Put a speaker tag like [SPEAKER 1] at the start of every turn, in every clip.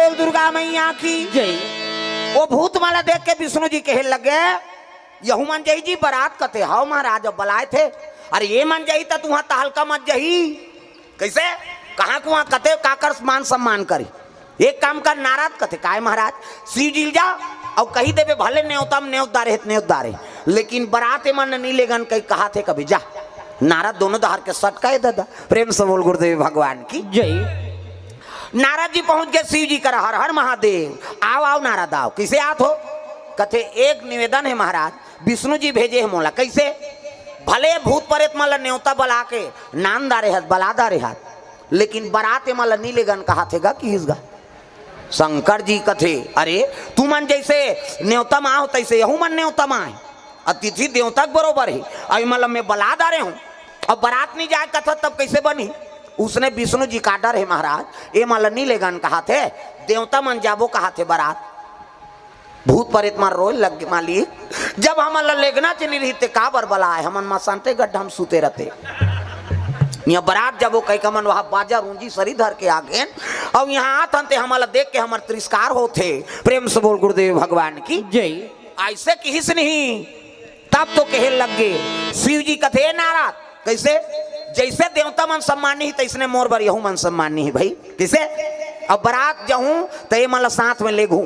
[SPEAKER 1] बोल दुर्गा मैया की
[SPEAKER 2] जय।
[SPEAKER 1] वो भूत माला देख के विष्णु जी कहे लगे यहू मन जही जी बारात कते हाउ महाराज बुलाए थे। अरे ये मन जही तो तुहा तहलका मत जही कैसे कहाँ कुआ कते काकर मान सम्मान करी एक काम कर नाराज कथे काय महाराज शिव जी जा और कही देवे भले न्योतम न्योतारे लेकिन बरात मन नहीं लेगन कहीं कहा थे कभी जा नारद दोनों दहार के सटकाए दादा। प्रेम से बोल गुरुदेव भगवान की
[SPEAKER 2] जय।
[SPEAKER 1] नारद जी पहुंच गए शिव जी कर हर हर महादेव आओ आओ नारद आओ किसे आत हो कथे एक निवेदन है महाराज विष्णु जी भेजे है मोला कैसे भले भूत प्रेत माला न्योता बला के नाम दारे हाथ बला दारे हाथ लेकिन बरात माला नीले गन कहा थे कि इसगा शंकर जी कथे अरे तू मन जैसे न्योता माँ हो तैसे यहू मन न्योता माँ है अतिथि देवता बरोबर है अभी मतलब मैं बला दारे हूँ अब बारात नहीं जाए कथा तब कैसे बनी उसने विष्णु जी का डर है महाराज ये माला नीले गन कहा थे देवता मन जाबो कहा थे बारात भूत प्रेत मार रोज लग मालिक जब हम लेगना चली रही थे का बर बला है हमन मसानते गड्ढा हम सूते रहते यहाँ बारात जब वो कई कमन वहाँ बाजा रूंजी सरी धर के आगे अब यहाँ आते हमारा देख के हमारे तिरस्कार होते। प्रेम से बोल गुरुदेव भगवान की
[SPEAKER 2] जय।
[SPEAKER 1] ऐसे किस नहीं तब तो कहे लग गए शिव जी कथे नाराज कैसे जैसे देवता मन सम्मानी तैसने मोर बर यहू मन सम्मानी है भाई किसे अब बारात जाऊं तो ये मतलब साथ में ले घूं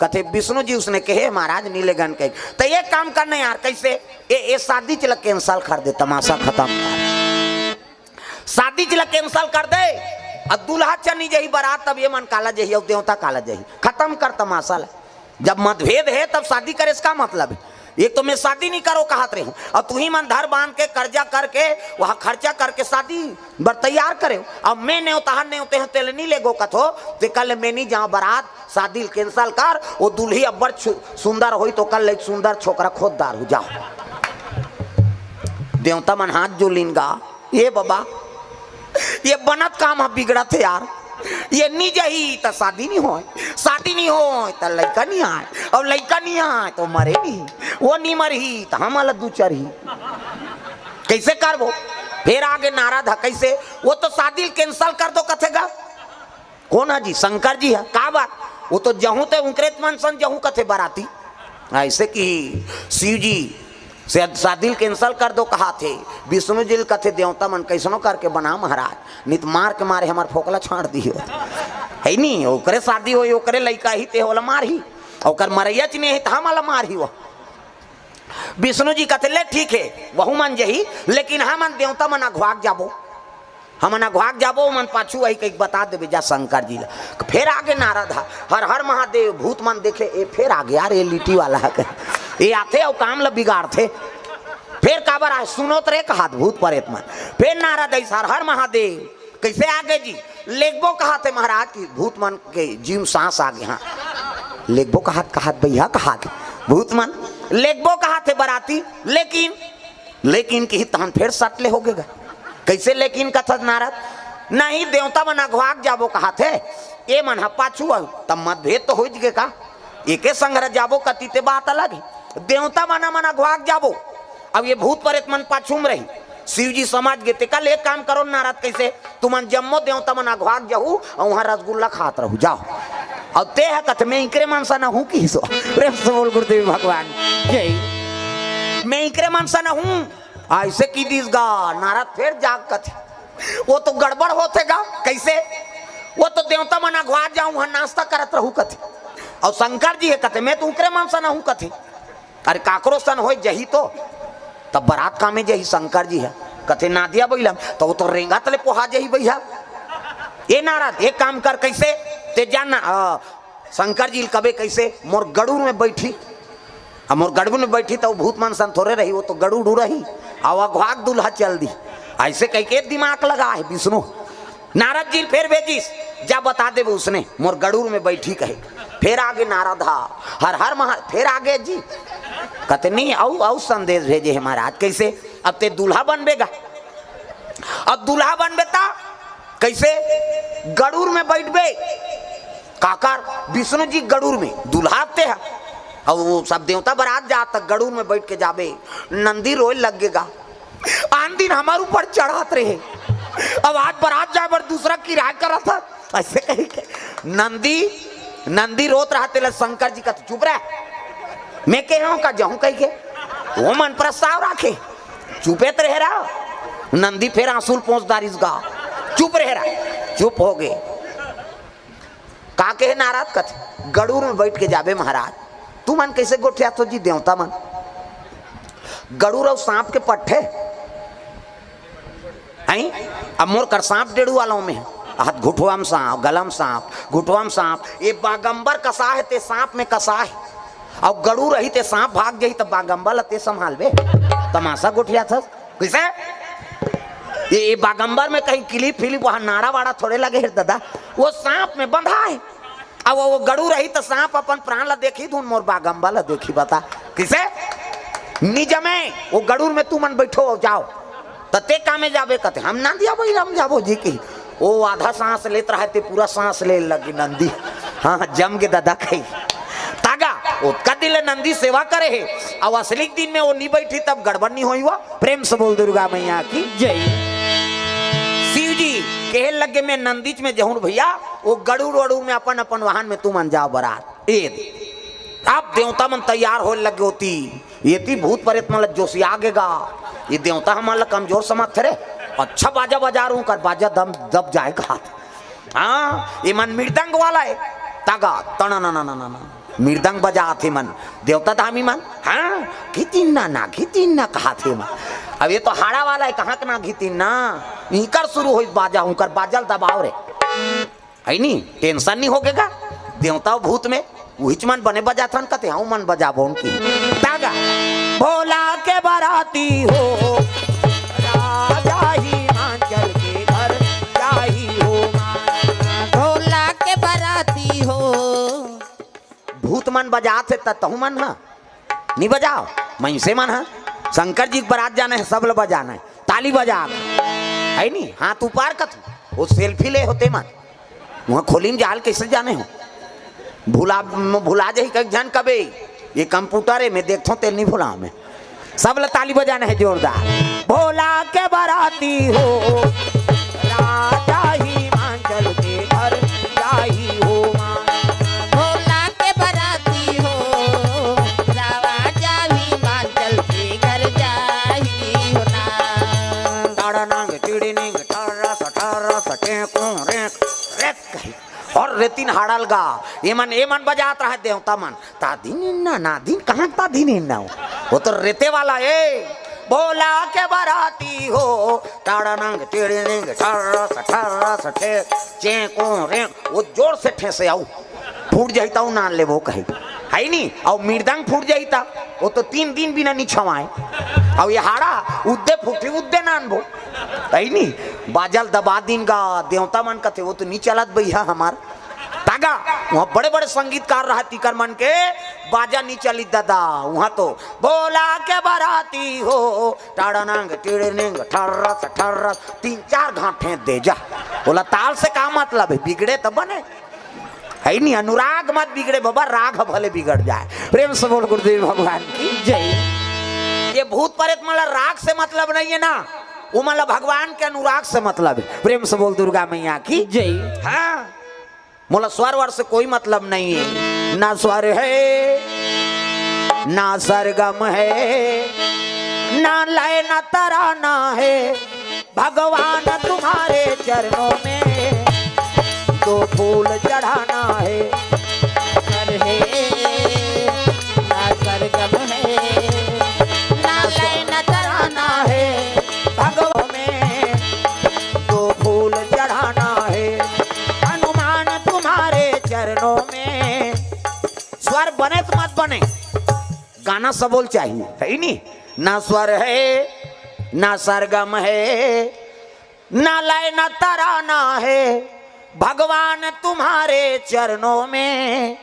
[SPEAKER 1] कथे विष्णु जी उसने कहे महाराज नीले गन कहे तो ये काम करना यार कैसे ये शादी चला कैंसल कर दे तमाशा खत्म कर शादी चला कैंसल कर दे अब दूल्हा चनी जही बारात तब ये मन काला जही और देवता काला जही खत्म कर तमाशा जब मतभेद है तब शादी करे इसका मतलब है एक तो मैं शादी नहीं करो कहत रही हूँ और तू ही मन धर बांध के कर्जा करके वहाँ खर्चा करके शादी बर तैयार करे अब मैं नहीं होते हैं तेल नहीं ले गो कथो तो कल मैं नहीं जहाँ बारात शादी कैंसल कर वो दूल्ही अब्बर सुंदर हो तो कल एक सुंदर छोकरा खोददार हो जाओ देवता मन हाथ जो लिंगा ये बाबा ये बनत काम है बिगड़ा थे यार ये नहीं जही तो शादी नहीं हो तो लड़का नहीं आए और लड़का नहीं आए तो मरे नहीं वो नहीं मरही तो हम अलग दू चरही कैसे कर वो फिर आगे नाराज है कैसे वो तो शादी कैंसल कर दो कथेगा कौन है जी शंकर जी है का बात वो तो जहूं तो उनकरेत मन सन जहूं कथे बाराती ऐसे कि शिव जी से शादी कैंसल कर दो कहा थे विष्णु जी कथे देवता मन कैसनो करके बना महाराज नित मार के मारे हमारे फोकला छाड़ दी है नहीं ओकरे शादी हो ओकरे लड़का ही ते होला मार ही और मरैया नहीं है तो हम वाला मार ही वो विष्णु जी कथे ले ठीक है वहू मन जही लेकिन हम देवता मन अघवाक जाबो हम अघवाक जाबो मन पाछू वही कहीं बता देवे जा शंकर जी फिर आगे नारद हर हर महादेव भूत मन देखे ए फिर आगे यार ये लिट्टी वाला है ये आते और काम ला बिगाड़ थे फिर काबर आए सुनो तो रे कहा भूत प्रेत मन फिर नारद हर हर महादेव कैसे आगे जी लेगबो कहा थे महाराज की भूत मन के जीव सांस आगे हाँ लेगबो कहा भैया कहा भूत मन लेगबो कहा थे बराती लेकिन की तहन फिर सटले हो गए कैसे लेकिन कथत नारद नहीं देवता मन अघवाक जाबो कहा थे ये मन पाछू तब मतभेद तो हो गए का एके संग जाबो कतीते बात अलग है देवता मन अघवाक जाबो अब ये भूत प्रेत मन पाछू में रही शिव जी समझ गए कल एक काम करो नारद कैसे तुमन जम्मो देवता मन अघवाक जाऊ और वहाँ रसगुल्ला खात रहू जाओ और ते है कथ मैं इकरे मनसा न हूँ कि सो प्रेम से बोल गुरुदेव भगवान
[SPEAKER 2] जय।
[SPEAKER 1] मैं इकरे मनसा न हूँ ऐसे की दिस गा नारद फिर जाग कथे वो तो गड़बड़ होतेगा कैसे वो तो देवता मन अघवाक जाऊँ वहाँ नाश्ता करत रहू कथे और शंकर जी है कथे मैं तो उकरे मनसा न हूँ कथे अरे काकरो सन हो जही तो तब बारात कामे जही शंकर जी है कथे नादिया बैलम तो वो तो रेंगा तले पोहा जही भैया ये नारद एक काम कर कैसे ते जानना शंकर जी कबे कैसे मोर गड़ूर में बैठी अब मोर गड़बू में बैठी तो भूत मन सन थोड़े रही वो तो गड़ूड़ रही और अघवाक दूल्हा चल दी ऐसे कह के दिमाग लगा है विष्णु नारद जी फिर भेजिस जा बता दे उसने मोर गड़ूर में बैठी कहे फिर आगे नारद हर हर महा फिर आगे जी कहते नहीं औ संदेश भेजे है महाराज कैसे अब ते दूल्हा बनबेगा अब दूल्हा बनबेता कैसे गड़ूर में बैठबे काकर विष्णु जी गड़ूर में दूल्हा आते हैं और वो सब देवता बारात जाता गड़ूर में बैठ के जाबे नंदी रोए लगेगा आन दिन हमारे ऊपर चढ़ाते रहे अब आज बारात जाए पर दूसरा किराया करा था ऐसे कही के नंदी नंदी रोत रहा तेल शंकर जी का चुप रहा मैं कह रहा हूं का जाऊं कही के वो मन प्रस्ताव राखे चुपे तो रह रहा नंदी फिर आंसू पहुंचदारिस गा चुप रह रहा चुप हो गए का के नाराज कथ गड़ूर में बैठ के जाबे महाराज तू मन कैसे गोठिया तो जी देवता मन गड़ूर और सांप के पट्टे आई अब मोर कर सांप डेढ़ू वालों में हाथ घुटवाम सांप गलम सांप घुटवाम सांप ये बागंबर कसा है ते सांप में कसा है और गड़ू रही ते सांप भाग गई तब बागंबर ते संभाल बे तमाशा गोठिया था कैसे ये बागंबर में कहीं क्लिप फिलिप वहां नाड़ा वाड़ा थोड़े लगे है दादा वो सांप में बंधा है अब वो गड़ू रही तो सांप अपन प्राण ला देखी धुन मोर बागंबर ला देखी बता किसे निज में वो गड़ूर में तू मन बैठो जाओ तते कामे जाबे कहते हम ना दिया भाई हम जाबो जी की वो आधा सांस लेत रहते पूरा सांस ले लगी नंदी हाँ जम के दादा कही तागा उसका दिल नंदी सेवा करे है अब असली दिन में वो नहीं बैठी तब गड़बड़ नहीं हुई हुआ प्रेम से बोल दुर्गा मैया की जय शिव जी कहे लगे मैं नंदीच में जहूं भैया वो गड़ूर वड़ूर में अपन अपन वाहन में तू मन जाओ बरात आप देवता मन तैयार हो लगे होती ये थी भूत प्रेत मतलब जोशी आगेगा ये देवता हमारा कमजोर समझ थे अच्छा बाजा बजा रू कर बाजा दम दब जाएगा हाँ ये मन मृदंग वाला है तागा तना ना ना ना ना मृदंग बजा थे मन देवता धामी मन हाँ घितीन ना कहा थे मन अब ये तो हाड़ा वाला है कहाँ ना घितीन ना इनकर शुरू हो बाजा हूँ कर बाजल दबाव रे है नहीं टेंशन नहीं होगेगा देवता भूत में वही मन बने बजा था कहते हाँ मन बजा बो उनकी तागा भोला के बाराती हो राजा हिमाचल के घर जाही हो
[SPEAKER 2] भोला के बाराती हो
[SPEAKER 1] भूत मन बजाते तहु मन हा नहीं बजाओ मैं से मन हा शंकर जी बारात जाना है सब लोग बजाना है ताली बजा है नहीं हाथ ऊपर कत वो सेल्फी ले होते मन वहाँ खोली जाल कैसे जाने हो भुला जाही कई जन कबे ये कंप्यूटर है मैं देखता हूँ तेल नहीं भुला मैं सब लोग ताली बजाना है जोरदार भोला के बाराती हो राजा हिमाचल के घर जाही हो
[SPEAKER 2] भोला के बाराती हो राजा हिमाचल के घर जाही हो ना
[SPEAKER 1] टाड़ा नांग टीड़ी निंग टारा सटे को रेक और रेतिन हाड़ल गा ये मन बजात रहा देवता मन ता दिन ना दिन कहाँ ता दिन ना वो तो रेते वाला है भोला के बाराती हो टाड़ा नंग टेढ़े नंग ठारा सठे चेको रे वो जोर से ठेसे आऊ फूट जाता हूँ नान ले वो कहे है नहीं और मृदंग फूट जाता वो तो 3 दिन बिना नहीं छवाए और ये हाड़ा उद्दे फूटी उद्दे नान भो है नहीं बाजल दबा दिन गा देवता मन का थे वो तो नहीं चलत भैया हमार तागा वहाँ बड़े बड़े संगीतकार रहा तीकर मन के बाजा नहीं चली दादा वहाँ तो भोला के बाराती हो टाड़ा नांग टेढ़े नेंग ठर्रा 3-4 घाटे दे जा बोला ताल से का मतलब है बिगड़े तो बने है नहीं अनुराग मत बिगड़े बाबा राग भले बिगड़ जाए प्रेम से बोल गुरुदेव भगवान की जय ये भूत प्रेत मतलब राग से मतलब नहीं है ना वो मतलब भगवान के अनुराग से मतलब है प्रेम से बोल दुर्गा मैया की जय हाँ मोला स्वर वर से कोई मतलब नहीं है ना स्वर है ना सरगम है ना लय ना तराना है भगवान तुम्हारे चरणों में 2 फूल चढ़ाना है
[SPEAKER 2] सर है ना सरगम है ना लय ना तराना
[SPEAKER 1] है भगवान में 2 फूल चढ़ाना है हनुमान तुम्हारे चरणों में स्वर बने तो मत बने गाना सबोल चाहिए है नहीं ना स्वर है ना सरगम है ना लय ना तराना है भगवान तुम्हारे चरणों में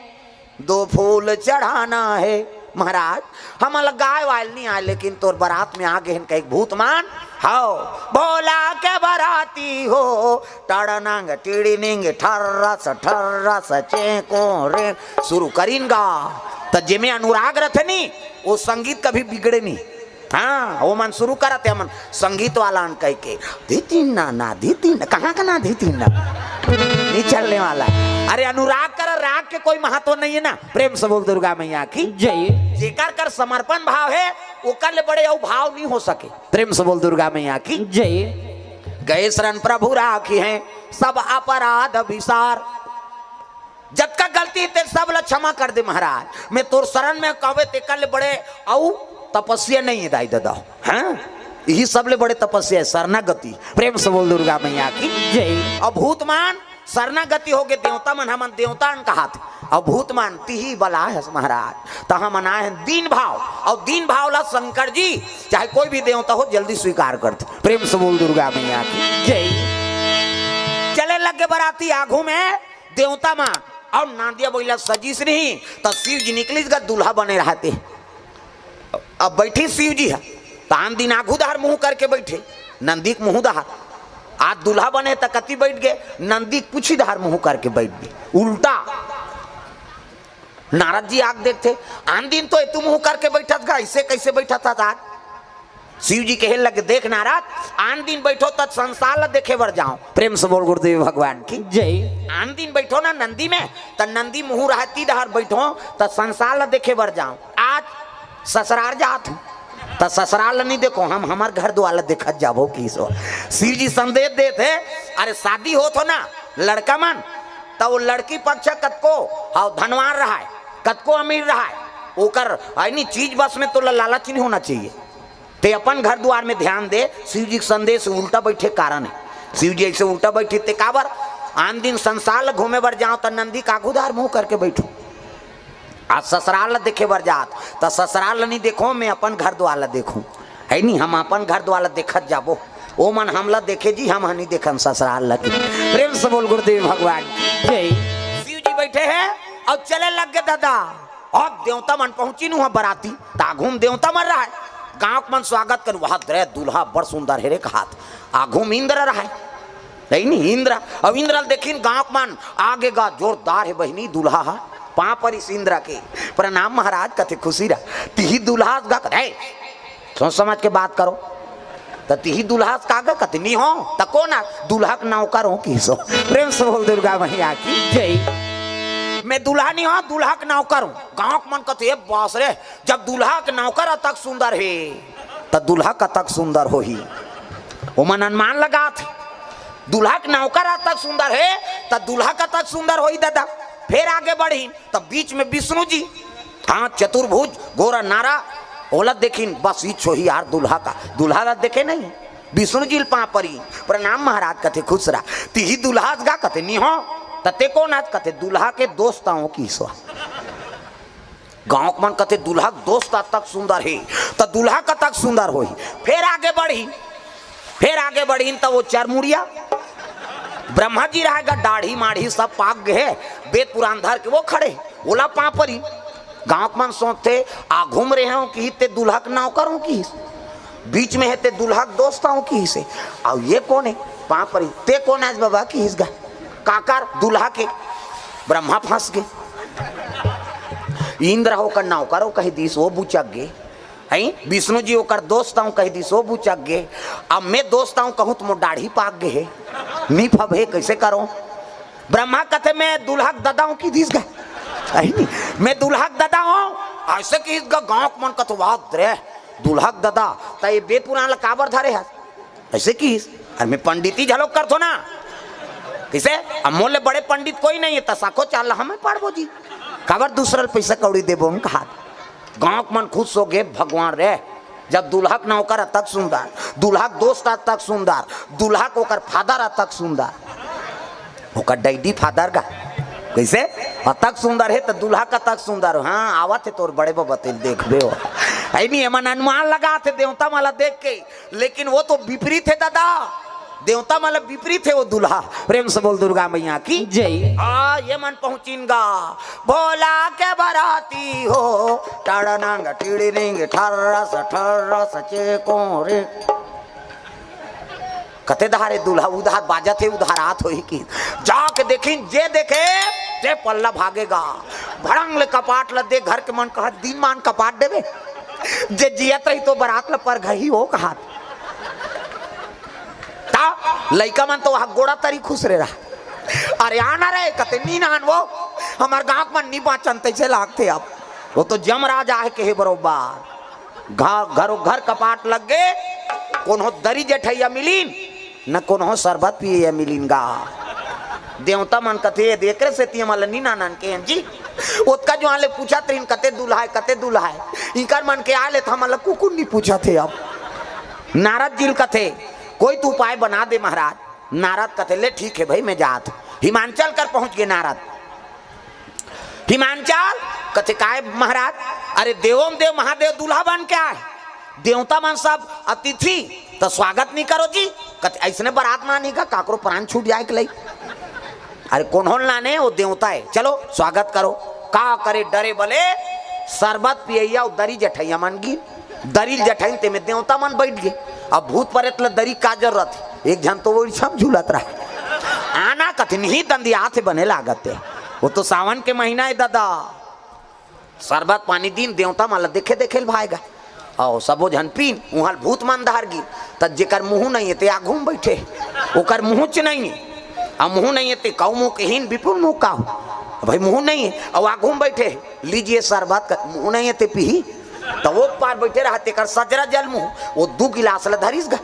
[SPEAKER 1] 2 फूल चढ़ाना है महाराज हम गाय वाल नहीं आए लेकिन तोर बारात में आ गए कई भूतमान हाओ भोला के बाराती हो टाड़ा नांग टीड़ी निंग ठर्रा सचे को रे शुरू करीन गा तो जिमे अनुराग रथे नहीं वो संगीत कभी बिगड़े नहीं हाँ वो मन शुरू करते मन संगीत वाला कह के धीतीन ना धीतीन कहाँ का ना धीतीन ना नहीं चलने वाला अरे अनुराग कर राग के कोई महत्व नहीं है ना। प्रेम से बोल दुर्गा मैया की
[SPEAKER 2] जय।
[SPEAKER 1] जेकर कर समर्पण भाव है ओकर ले बड़े और भाव नहीं हो सके। प्रेम से बोल दुर्गा मैया की
[SPEAKER 2] जय।
[SPEAKER 1] गए शरण प्रभु राखी हैं सब अपराध विसार। जब का गलती ते सब ला क्षमा कर दे महाराज। मैं तोर शरण में कहवे ते कर ले बड़े औ तपस्या नहीं है दाई दादा। हाँ यही सब ले बड़े तपस्या है शरणागति। प्रेम से बोल दुर्गा मैया की
[SPEAKER 2] जय।
[SPEAKER 1] अभूतमान शरणागति हो गए देवता मन हमन देवता कहा थे। अभूतमान तिही बला है महाराज तहा मना है दीन भाव। और दीन भाव ला शंकर जी चाहे कोई भी देवता हो जल्दी स्वीकार करते। प्रेम से बोल दुर्गा मैया की
[SPEAKER 2] जय।
[SPEAKER 1] चले लगे बराती आगू में देवता मान और नांदिया बोला सजीस नहीं तो शिव जी निकली दूल्हा बने रहते। अब बैठी शिव जी है तान दिन आगू दहार मुंह करके बैठे नंदी के मुंह दहार। आज दूल्हा बने तो कति बैठ गए नंदी पूछी दहार मुंह करके बैठ गए उल्टा। नारद जी आग देखते आन दिन तो तू मुंह करके बैठा था ऐसे कैसे बैठा था आज। शिव जी कहे लगे देख नारद आन दिन बैठो तब संसार ला देखे बर जाओ। प्रेम से बोल गुरुदेव भगवान की
[SPEAKER 2] जय।
[SPEAKER 1] आन दिन बैठो ना नंदी में तो नंदी मुंह रहती दहार बैठो तो संसार ला देखे बर जाओ। आज ससुराल जात हूँ तो ससुराल नहीं देखो हम हमार घर द्वार देखत जाबो की सो। शिव जी संदेश देते अरे शादी हो तो ना लड़का मन तो वो लड़की पक्ष कतको हाँ धनवान रहा है कतको अमीर रहा है ओकर नहीं चीज बस में तो लालच नहीं होना चाहिए। ते अपन घर द्वार में ध्यान दे। शिव जी संदेश उल्टा बैठे कारण है। शिव जी ऐसे उल्टा बैठे ते काबर आन दिन संसार घूमे बर जाओ तो नंदी कागुदार मुंह करके बैठो। आज ससुराल देखे बर जात तो ससुराल नहीं देखो मैं अपन घर द्वार देखूं है नहीं हम अपन घर द्वार देखत जाबो ओ मन हमला देखे जी हम नहीं देखन ससुराल लगे। प्रेम से बोल गुरुदेव भगवान
[SPEAKER 2] जय।
[SPEAKER 1] शिव जी बैठे हैं और चले लग गए दादा। और देवता मन पहुंची नु बराती ताघूम देवता मन रहा है गांव मन स्वागत कर वहां द्रे दूल्हा बड़ सुंदर है रे कहात आघूम इंद्र रहा है नहीं इंद्र। अब इंद्र देखिन गांव मन आगे गा जोरदार है बहनी दूल्हा है पाँ पर इस इंद्र के प्रणाम महाराज कथे खुशी रहा तिही दूल्हा गा कथे सोच समझ के बात करो तो तिही दूल्हा कागा कथे नहीं हो तो कौन दूल्हा का नौकर हो की सो। प्रेम से बोल दुर्गा मैया की
[SPEAKER 2] जय।
[SPEAKER 1] मैं दूल्हा नहीं हूँ दूल्हा का नौकर हूँ। गाँव मन कथे बास रे जब दूल्हा का नौकर तक सुंदर है तो दूल्हा का तक सुंदर हो ही वो मन अनुमान लगा थे दूल्हा का नौकर तक सुंदर है तो दूल्हा का तक सुंदर हो ही दादा। फिर आगे बढ़ी तब बीच में विष्णु जी हाँ चतुर्भुज गोरा नारा ओलत देखी बस ही छोही यार दूल्हा देखे नहीं विष्णु जी पा परी प्रणाम महाराज कथे खुश रहा तिही दूल्हा गा कथे नहीं हो तते कौन आज कथे दूल्हा के दोस्त आओ की सो। गाँव मन कथे दूल्हा दोस्त तक सुंदर है तो दूल्हा का तक सुंदर हो। फिर आगे बढ़ी तो वो चरमुड़िया ब्रह्मा जी रहेगा दाढ़ी माढ़ी सब पाक गए वेद पुराण धर के वो खड़े ओला पापरी। गाँव मन सोचते आ घूम रहे हो कि ते दूल्हा का नौकर हो की बीच में है ते दूल्हा का दोस्त हो की से और ये कौन है पापरी ते कौन आज बाबा की हिस्गा काकर दूल्हा के ब्रह्मा फंस गए। इंद्र होकर नौकर हो कही दिस वो बुचक गए है विष्णु जी होकर दोस्त हूँ कही दिस वो बुचक गए। अब मैं दोस्त हूँ कहूँ तुम दाढ़ी पाक गए नहीं फब है कैसे करो। ब्रह्मा कथे मैं दूल्हा दादा हूँ की दिस गए नहीं मैं दूल्हा दादा हूँ ऐसे कि गाँव मन कथ बात रे दूल्हा दादा तो ये वेद पुराण काबर धरे है ऐसे की अरे मैं पंडिती झलोक कर दो ना किसे अमोल बड़े पंडित कोई नहीं है तसाको चाल हमें पढ़बो जी काबर दूसरा पैसा कौड़ी देबो हम कहा। गाँव मन खुश हो गए भगवान रे जब दूल्हा का नौकर तक सुंदर दूल्हा का दोस्त तक सुंदर दूल्हा को ओकर फादर तक सुंदर ओकर डैडी फादर का कैसे तक सुंदर है तो दूल्हा का तक सुंदर हाँ आवत है तोर बड़े बतेल देख बे नहीं मन अनुमान लगा थे देवता माला देख के लेकिन वो तो विपरीत है दादा देवता माला विपरीत है वो दूल्हा। प्रेम से बोल दुर्गा मैया की
[SPEAKER 2] जय।
[SPEAKER 1] ये मन पहुंचीनगा भोला के बराती हो टाड़ानांग टीड़िंग ठर्रस चेको रे कते धारे दूल्हा उधार बाजा थे उधार हाथ हो की जाके देखिन जे देखे जे पल्ला भागेगा भड़ंग ले कपाट ल दे घर के मन कहा दिन मान कपाट देवे जे जियत रही तो बरात ल पर घही हो कहा लइका मन तो वहां गोड़ा तरी खुश रे रहा अरे आना रे कते नी नान वो हमार गांव में नी बाचन तैसे लागते अब वो तो जमराज आए के बरोबर घरों घर कपाट लग गए कोनो दरी जेठैया मिलीन न कोनो शरबत पिए मिलीन गा देवता मन कथे देकर से ती माला नी नानन के जी उसका जो आले पूछा तीन कते दूल्हा है इनकर मन के आले था माला कुकुर नहीं पूछा थे अब नारद जी कथे कोई तो उपाय बना दे महाराज नारद कथे ले ठीक है भाई मैं जात हिमांचल कर पहुंच गए नारद हिमांचल कथे काय महाराज अरे देवों देव महादेव दूल्हा बन के आए देवता मन सब अतिथि तो स्वागत नहीं करो जी कथे ऐसने बारात ना नहीं का काकरो प्राण छूट जाए के लई अरे कौन हो लाने वो देवता है चलो स्वागत करो का करे डरे बले शरबत पियैया दरी जठैया मन गी दरी जठैन ते में देवता मन बैठ गए अब भूत परेत ल दरी का जरूरत एक जन तो वो सब झूलत रहा आना कथिन ही दंदिया थे बने लागत है वो तो सावन के महीना है दादा शरबत पानी दिन देवता माला देखे देखे भाएगा और सबो जन पीन वहाँ भूत मन धार गी तब जेकर मुँह नहीं है ते आ घूम बैठे ओकर मुँह च नहीं है अब मुँह नहीं है ते कौ मुँह के हीन विपुल मुँह का भाई मुँह नहीं है और आ घूम बैठे लीजिए शरबत का मुँह नहीं है ते पी तो वो पार बैठे रहते कर सजरा जल मुँह वो 2 गिलास ल धरिस गा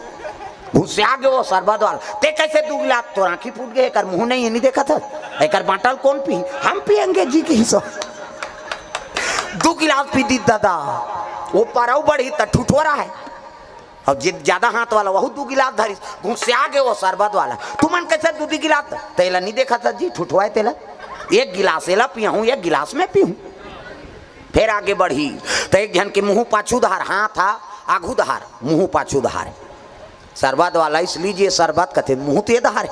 [SPEAKER 1] घुसे आ गए वो शरबत वाला ते कैसे 2 गिलास तो आँखी फूट गए कर मुँह नहीं है नहीं देखा था एक बाटल कौन पी हम पियेंगे जी की हिसाब 2 गिलास पी दी दादा वो पाराऊ बढ़ी तो ठुठो रहा है और ज्यादा हाथ वाला वह 2 गिलास धरी घुसे आ गए वो शरबत वाला तुमन कैसे 2 गिलास तेला नहीं देखा था जी ठुठवाए तेला 1 गिलास एला पिया हूँ 1 गिलास में पी हूँ फिर आगे बढ़ी तो एक जन के मुँह पाछू धार हाथ था आगू धार मुँह पाछू धार शरबत वाला इस लीजिए शरबत कथे मुँह ते धार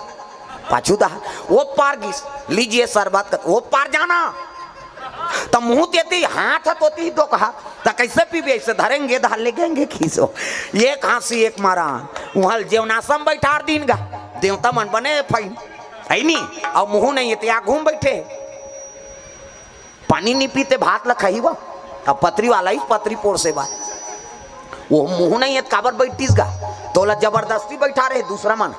[SPEAKER 1] पाछू धार वो पार गिस लीजिए शरबत कथे वो पार जाना तो मुँह देती हाथ हथोती ही तो कहा तो कैसे पीबे ऐसे धरेंगे धार लेंगे खींचो एक हाँसी एक मारा वहाँ जेवनासम बैठार दिन गा देवता मन बने फाइन है नहीं और मुँह नहीं है यहाँ घूम बैठे पानी नहीं पीते भात ल खाई वो अब पतरी वाला ही पतरी पोर से बात वो मुँह नहीं है काबर बैठतीस गा तोला जबरदस्ती बैठा रहे दूसरा मन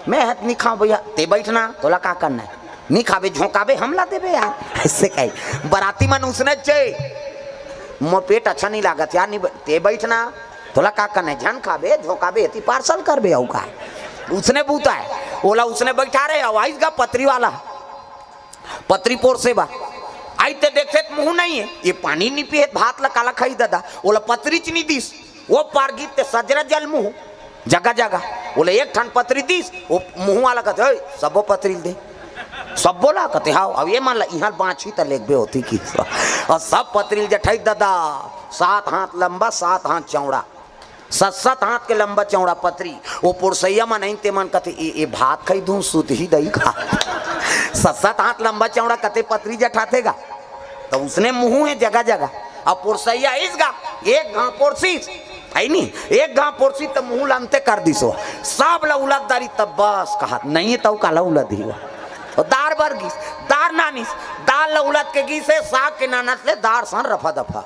[SPEAKER 1] मैं हाथ नहीं खाऊं भैया ते बैठना तोला का करना है नहीं खाबे झोंकाबे हमला देबे यार ऐसे कहीं बराती मन उसने चाहिए मोर पेट अच्छा नहीं लागत यार नहीं ते बैठना तोला का करना है झन खाबे झोंकाबे ती पार्सल करबे औ का उसने बूता है ओला उसने बैठा रहे आवाज गा पतरी वाला पतरी पोर से बा आई ते देखे मुँह नहीं है ये पानी नहीं पिए भात ला काला खाई दादा ओला पतरी च नहीं दिस वो पार गीत ते सजरा जल मुँह जगह जगह बोले एक ठन पतरी दिस वो मुँह वाला कहते सबो पतरी दे सब बोला कहते हाँ अब ये मान ला यहाँ बाँची तो लेगबे होती की और सब पतरील जठाई दादा 7 हाथ लंबा 7 हाथ चौड़ा 7 हाथ के लंबा चौड़ा पतरी वो पुरसैया मन नहीं ते मन कहते ये भात खाई दूँ सुत ही दही खा 7 हाथ लंबा चौड़ा कहते पतरी जठातेगा तो उसने मुँह है जगह जगह अब पुरसैया इसगा एक घाव पोरसीस है नहीं एक घाव पोरसी तो मुँह लानते कर दिसो सब ला उलट दारी तब बस कहा नहीं तो काला उलट ही दार बर गीस दार नानिस दाल उलट के गीसे साग के नानत ले दार सन रफा दफा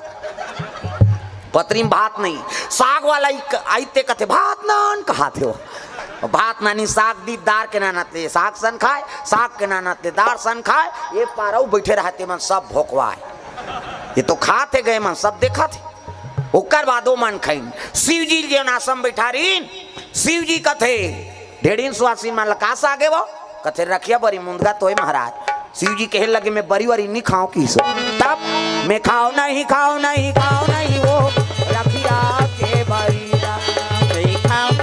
[SPEAKER 1] पतरी में भात नहीं साग वाला आईते कहते भात नान कहा थे वो भात नानी साग दी दार के नानत ले साग सन खाए साग के नानत ले दार सन खाए ये पाराऊ बैठे रहते मन सब भोकवाए ये तो खाते गए मन सब देखा थे ओकर बादो मन खाइन शिव जी जो नासम बैठा रहीन शिव जी कथे ढेड़ीन सुहासी मन लकास आगे वो कथे रखिया बरी मुंदगा तोय महाराज शिव जी कहे लगे मैं बरी वरी नहीं खाऊं किसो तब मैं खाओ नहीं वो रखिया के बरी
[SPEAKER 2] मैं खाओ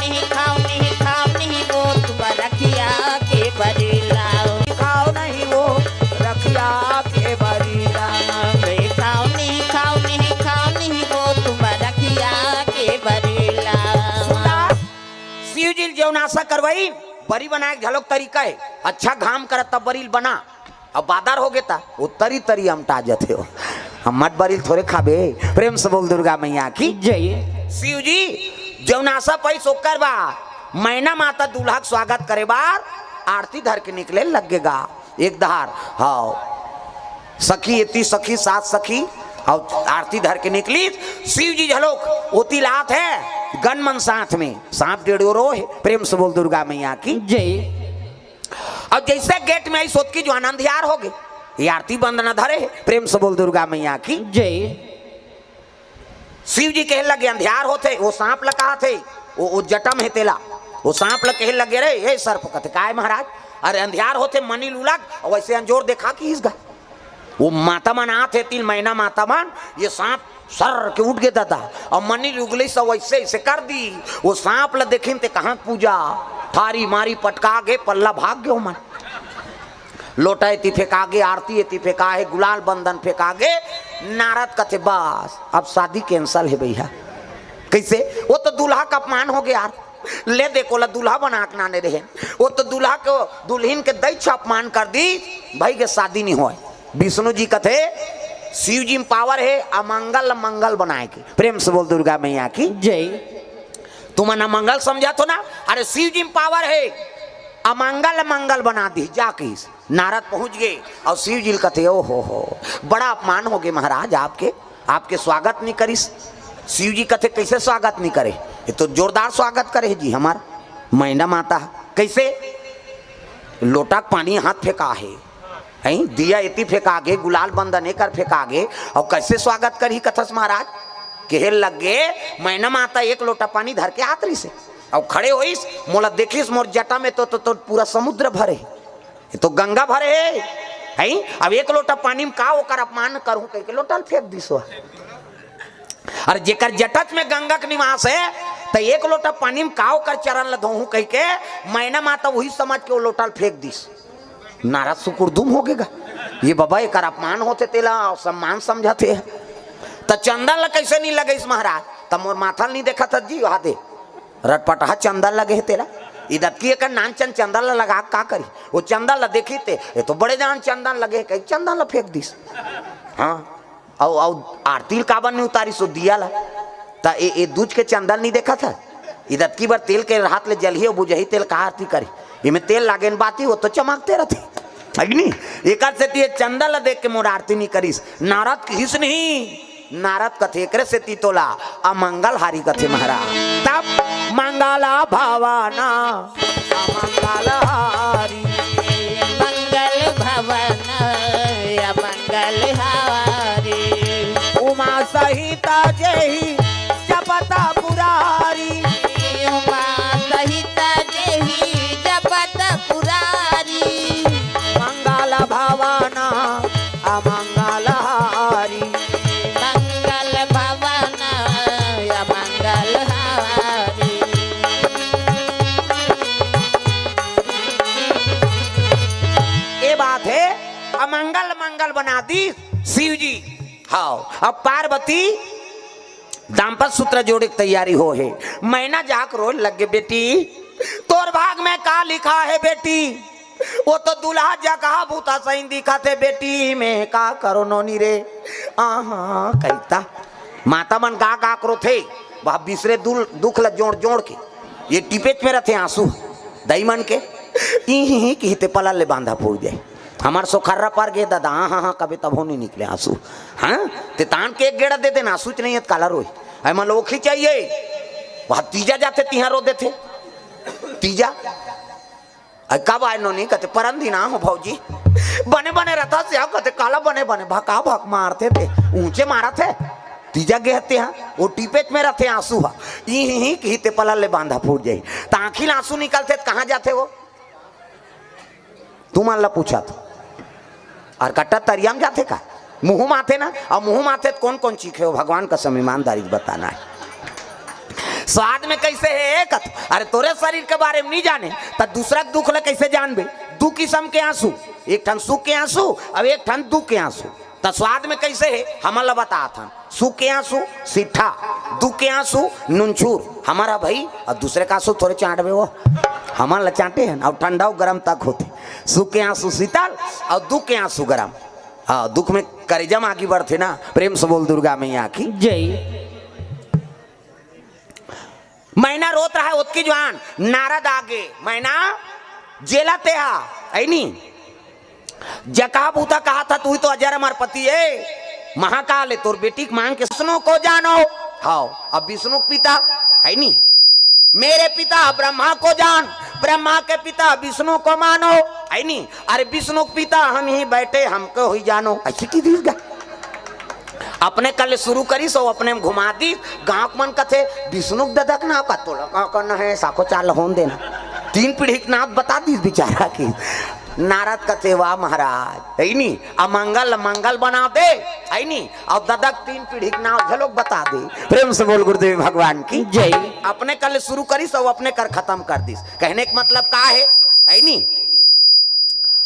[SPEAKER 2] नहीं वो तुम रखिया के बरी लाओ
[SPEAKER 1] खाओ नहीं वो रखिया के बरी
[SPEAKER 2] मैं खाओ नहीं वो तुम रखिया के बरी लाओ
[SPEAKER 1] शिव जी जो नासा करवाई बरी बनाए झलक तरीका है अच्छा घाम कर तब बरील बना अब बादर हो गया था वो तरी तरी हमटा जाते हो हम मत बरील थोड़े खाबे प्रेम से बोल दुर्गा मैया की जय शिव जी जौनासा पैसो करवा मैना माता दूल्हा का स्वागत करे बार आरती धर के निकले लगेगा एक धार हाँ सखी इतनी सखी 7 सखी और आरती धर के निकली शिव जी झलोक होती लात है गन मन साथ में सांप डेढ़ो रो है प्रेम से बोल दुर्गा मैया की
[SPEAKER 2] जय
[SPEAKER 1] और जैसे गेट में आई सोच की जो अंधियार हो गए, ये आरती बंद न धरे। प्रेम से बोल दुर्गा मैया की
[SPEAKER 2] जय।
[SPEAKER 1] शिव जी कहे लगे अंधियार होते, वो सांप लगा थे, वो जटम है तेला, वो सांप लग कहे लगे रे ये सर्प कथे काय महाराज, अरे अंधियार होते मनी लूलक, और वैसे अंजोर देखा कि इसका वो माता मन आते 3 महीना माता मन, ये सांप सर के उठ गया था और मनी उगली सब वैसे ऐसे कर दी। वो सांप ल देखी ते कहाँ पूजा थारी मारी पटका गे, पल्ला भाग गयो मन, लोटा एती फेंका गे, आरती एती फेंका है, गुलाल बंदन फेंका गे। नारद कथे बस अब शादी कैंसल है भैया। कैसे? वो तो दूल्हा का अपमान हो गया यार, ले देखो ला दूल्हा बना के नाने रहे, वो तो दूल्हा को दुल्हन के दैछ अपमान कर दी, भाई के शादी नहीं हो। विष्णु जी कथे शिव जी में पावर है अमंगल मंगल बनाए के। प्रेम से बोल दुर्गा मैया की
[SPEAKER 2] जय।
[SPEAKER 1] तुम मंगल समझा तो ना, अरे शिव जी में पावर है अमंगल मंगल बना दी जाके। नारद पहुंच गए और शिव जी कथे ओ हो बड़ा अपमान हो गए महाराज, आपके स्वागत नहीं करिस। शिव जी कथे कैसे स्वागत नहीं करे, ये तो जोरदार स्वागत करे जी हमार मैना माता। कैसे? लोटा पानी हाथ फेंका है, दिया इति फेंका गे, गुलाल बंदन एकर फेंका गे, और कैसे स्वागत करी कथस महाराज। कहे लग गे मैना माता एक लोटा पानी धर के हाथ रही से और खड़े होइस, मोला देखिस मोर जटा में तो पूरा समुद्र भरे, ये तो गंगा भरे है। अब एक लोटा पानी में का ओकर अपमान करूं कह के लोटा फेंक दिसो। अरे जेकर जटच में गंगा के निवास है तो एक लोटा पानी में का ओकर चरण ल धोहूं कह के मैना माता वही समझ के वो लोटा फेंक दिस। नाराज सुकुरदुम हो गएगा, ये बाबा एक अपमान होते तेला सम्मान समझाते है। तो चंदन ल कैसे नहीं लगे इस महाराज, तब मोर माथा नहीं देखा था जी, वहां दे रटपटा चंदन लगे है तेरा, इधर की एक नानचन चंदन ल लगा का करी, वो चंदन ल देखी थे ये तो बड़े जान चंदन लगे, कहीं चंदन ल फेंक दिस। हाँ और आरती का बन नहीं उतारी सो दिया ला, ता ए दूज के चंदन नहीं देखा था, इधर की बार तेल के हाथ ले जलिए बुझही तेल का आरती करी, इमें तेल लागे बाती हो तो चमकते रहते अग्नि। एक से चंदन ल देख के मोर आरती नहीं करीस। नारद किस नहीं, नारद कथे एकरे से तीतोला अमंगल हारी कथे महाराज। तब मंगला भावाना अमंगल हारी,
[SPEAKER 2] मंगल भवन अमंगल हारी,
[SPEAKER 1] उमा सहिता जही जपता पुरारी,
[SPEAKER 2] उमा सहित जेहि जपत पुरारी,
[SPEAKER 1] मंगल भावाना अमंगल हारी।
[SPEAKER 2] मंगल भवन अमंगल हारी।
[SPEAKER 1] ये बात है अमंगल मंगल बना दी शिव जी। हाँ अब पार्वती दाम्पत्य सूत्र जोड़े की तैयारी हो है। मैना जाक रोज लगे बेटी तोर भाग में का लिखा है बेटी, वो तो दूल्हा जगह भूता सही दिखा थे बेटी में का करो नोनी रे। हाँ कहता माता मन का करो थे वह बिसरे दुख ल जोड़ जोड़ के ये टिपेच में रहते आंसू दई मन के ही कहते पला ले बांधा फूल जाए हमार सोखर्रा पर गे दादा। हाँ कभी तब हो नहीं निकले आंसू। हाँ ते तान के एक गेड़ा दे देना आंसू नहीं है काला रोई है मन लोखी चाहिए। वहां तीजा जाते तिहा रो देते तीजा कब आए नो नहीं कहते परंदी ना हो भौजी बने बने रहता से कहते काला बने बने भका भक मारते थे ऊंचे मारा थे तीजा गेहते हैं वो टीपेच में रहते आंसू हा ही कहते पलल ले बांधा फूट जाये तो आंखिल आंसू निकलते कहाँ जाते वो तुम अल्लाह पूछा तो और कट्टा तरिया में जाते का मुंह माथे ना और मुंह माथे कौन कौन चीखे हो भगवान का समय ईमानदारी बताना है। स्वाद में कैसे है एक अरे तोरे शरीर के बारे में नहीं जाने तो दूसरा दुख ले कैसे जानबे। दू किस्म के आंसू एक ठन सुख के आंसू अब एक ठन दुख के आंसू। तो स्वाद में कैसे है हमारा बता था सुख के आंसू सीठा दुख के आंसू नुनछूर हमारा भाई और दूसरे का आंसू थोड़े चाटबे वो हमारा चाटे हैं और ठंडा गर्म तक होते। सुख के आंसू शीतल और दुख के आंसू गर्म। हाँ दुख में करेजम आगे बढ़ते ना। प्रेम से बोल दुर्गा मैया की
[SPEAKER 2] जय।
[SPEAKER 1] मैना रोत रहा है उसकी जवान नारद आगे मैना जेलाते है नहीं जका बूता कहा था तू ही तो अजर अमर पति है महाकाल है तोर बेटी मांग के विष्णु को जानो। हाँ अब विष्णु पिता है नहीं मेरे पिता ब्रह्मा को जान ब्रह्मा के पिता विष्णु को मानो। है नहीं। अरे विष्णु पिता हम ही बैठे हमको ही जानो ऐसे की दीस गा अपने कल शुरू करी सो अपने में घुमा दी गांव मन कथे विष्णु ददक ना का तो करना है साको चाल होन देना 3 पीढ़ी के नाम बता दी बेचारा की नारद कथे वाह महाराज है नहीं अमंगल मंगल बना दे है नहीं और ददक 3 पीढ़ी के नाम झलोक बता दे। प्रेम से बोल गुरुदेव भगवान की जय। अपने कल शुरू करी सो अपने कर खत्म कर दी कहने का मतलब का है नहीं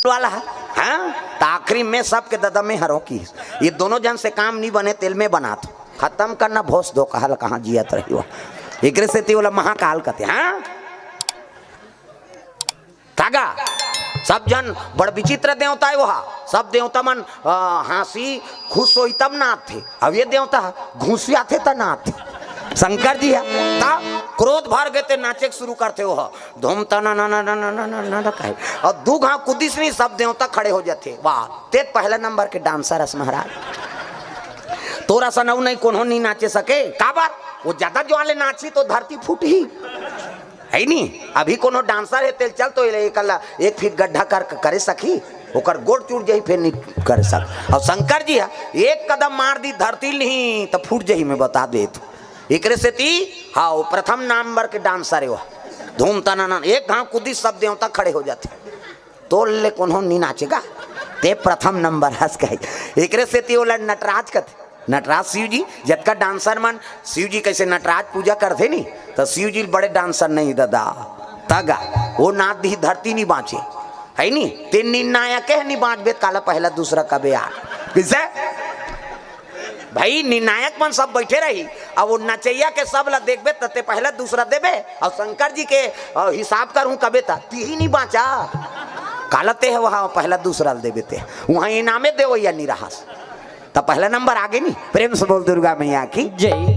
[SPEAKER 1] वाला है हाँ? तो आखिरी में सबके ददा में हरों की ये दोनों जन से काम नहीं बने तेल में बना तो खत्म करना भोस दो कहल कहाँ जियत रही हो एक से बोला महाकाल कहते हाँ तागा सब जन बड़ विचित्र देवता है वहा सब देवता मन हंसी खुश हो तब नाथ थे अब ये देवता घूसिया थे तब नाथ थे शंकर जी है क्रोध भर गए थे नाचे शुरू करते हो धूम तना ना ना ना ना ना ना ना कहे और दू घाव कुदिस नहीं सब देवता खड़े हो जाते वाह ते पहला नंबर के डांसर है महाराज तोरा सनऊ नहीं कोनो नहीं नाचे सके का बात वो ज्यादा जो वाले नाची तो धरती फूटी है नहीं अभी कोनो डांसर है तेल चल तो एक फीट गड्ढा करे सकी ओकर गोड़ चूट जाई फिर नहीं कर सक और शंकर जी है एक कदम मार दी धरती नहीं तो फूट जाई मैं बता दे तो एक से ती हाँ वो प्रथम नंबर के डांसर है वो धूम तना एक घाव कुदी सब देवता खड़े हो जाते तो ले कौन नहीं नाचेगा ते प्रथम नंबर हंस गए एक से ती वो नटराज कथे नटराज शिव जी जब का डांसर मन शिव जी कैसे नटराज पूजा करते नहीं तो शिव जी बड़े डांसर नहीं दादा तगा वो नाथ दी धरती नहीं बाँचे है नहीं तीन निर्णायक है नहीं बाँच बेत काला पहला दूसरा कबे यार किसे भाई निर्णायक मन सब बैठे रही अब वो नचैया के सब ला देखबे तते पहला दूसरा देबे और शंकर जी के हिसाब करूँ कबे ता ही नहीं बाँचा कालते है वहाँ पहला दूसरा देबे ते वहाँ इनामे दे या निराश तो पहला नंबर आगे नहीं। प्रेम से बोल दुर्गा मैया की जय।